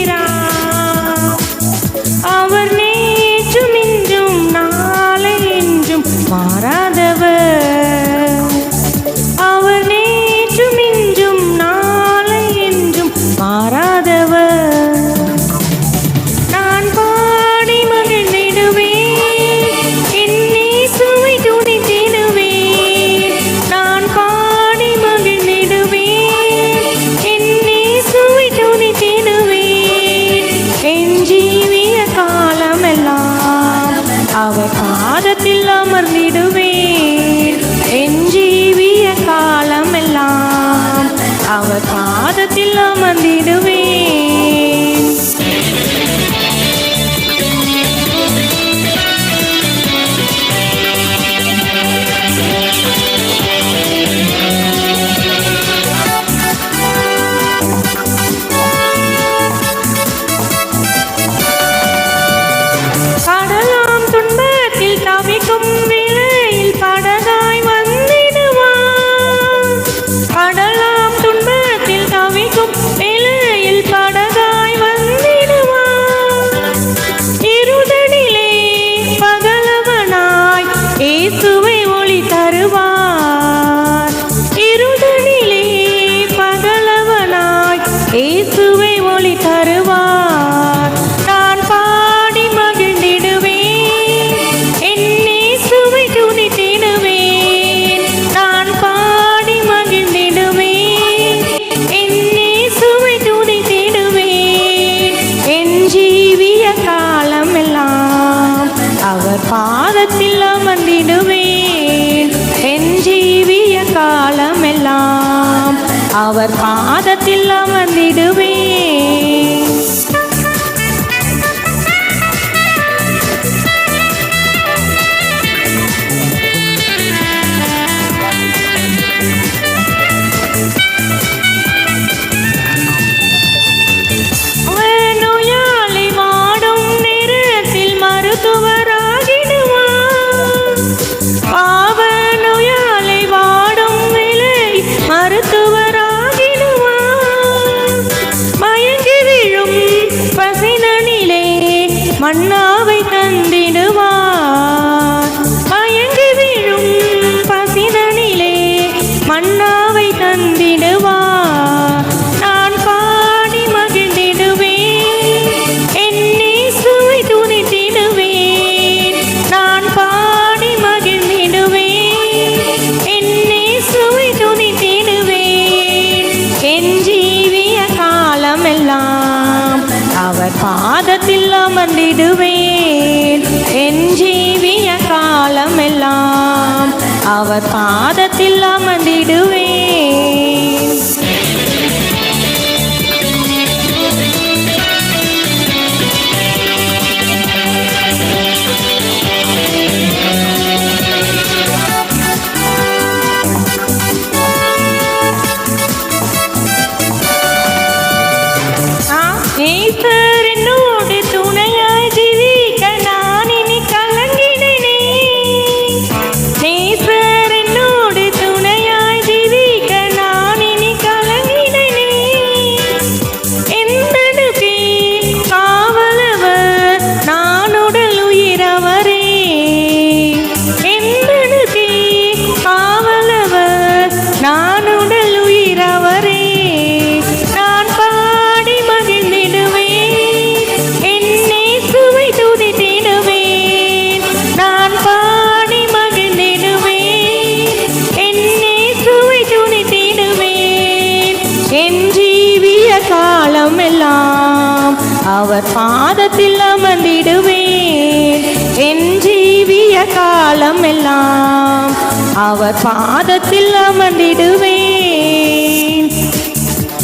இருக்கிறார். அவர் நேற்றும் இன்றும் நாளை என்றும் மாறாதவர். அவர் நேற்றும் இன்றும் நாளை என்றும் மாறாதவர். நான் பாடி மகிழ்ந்திடுவேன், என் இயேசுவை துதித்திடுவேன். நான் பாடி மகிழ்ந்திடுவேன், என் இயேசுவை துதித்திடுவேன். என் ஜீவிய காலமெல்லாம் அவர் பாதத்தில் அமர்ந்திடுவேன். என் ஜீவிய காலமெல்லாம் அவர் பாதத்தில் அமர்ந்திடுவேன். கடலாம் துன்பத்தில் தவிக்கும் வேளையில் படகாய் வந்திடுவார். கடலாம் துன்பத்தில் தவிக்கும் வேளையில் படகாய் வந்திடுவார். இருதனிலே பகலவனாய் இயேசுவை ஒளி தருவார். இருதனிலே பகலவனாய் இயேசுவை ஒளி தருவார். நான் பாடி மகிழ்ந்திடுவேன், என் இயேசுவை துதித்திடுவேன். நான் பாடி மகிழ்ந்திடுவேன், என் இயேசுவை துதித்திடுவேன். என் ஜீவிய காலமெல்லாம் அவர் பாதத்தில் அமர்ந்திடுவேன். என் ஜீவிய காலமெல்லாம் அவர் பாதத்தில் அமர்ந்திடுவேன். நோயாளி வாடும் நேரத்தில் மருத்துவராகிடுவார். பாவ நோயாளி வாடும் வேளை மருத்துவராகிடுவார். மயங்கி விழும் பசிதனிலே மன்னாவை தந்திடுவார். மயங்கி விழும் பசிதனிலே மன்னாவை தந்திடுவார். நான் பாடி மகிழ்ந்திடுவேன், என் இயேசுவை துதித்திடுவேன். நான் பாடி மகிழ்ந்திடுவேன், என் இயேசுவை துதித்திடுவேன். என் ஜீவிய காலமெல்லாம் அவர் பாதத்தில் அமர்ந்திடுவேன். என் ஜீவிய காலமெல்லாம் அவர் பாதத்தில் அமர்ந்திடுவேன். நேசர் என்னோடு துணையாய் ஜீவிக்க நான் இனி கலங்கினேனே. நேசர் என்னோடு துணையாய் ஜீவிக்க நான் இனி கலங்கினேனே. எந்தனுக்கே காவலவர் நான் உடல் உயிரவரே. எந்தனுக்கே காவலவர் நான் உடல் உயிரவரே. நான் பாடி மகிழ்ந்திடுவேன், என் இயேசுவை துதித்திடுவேன். நான் பாடி மகிழ்ந்திடுவேன், என் இயேசுவை துதித்திடுவேன். என் ஜீவிய காலமெல்லாம் அவர் பாதத்தில் அமர்ந்திடுவேன். என் ஜீவிய காலமெல்லாம் அவர் பாதத்தில் அமர்ந்திடுவேன்.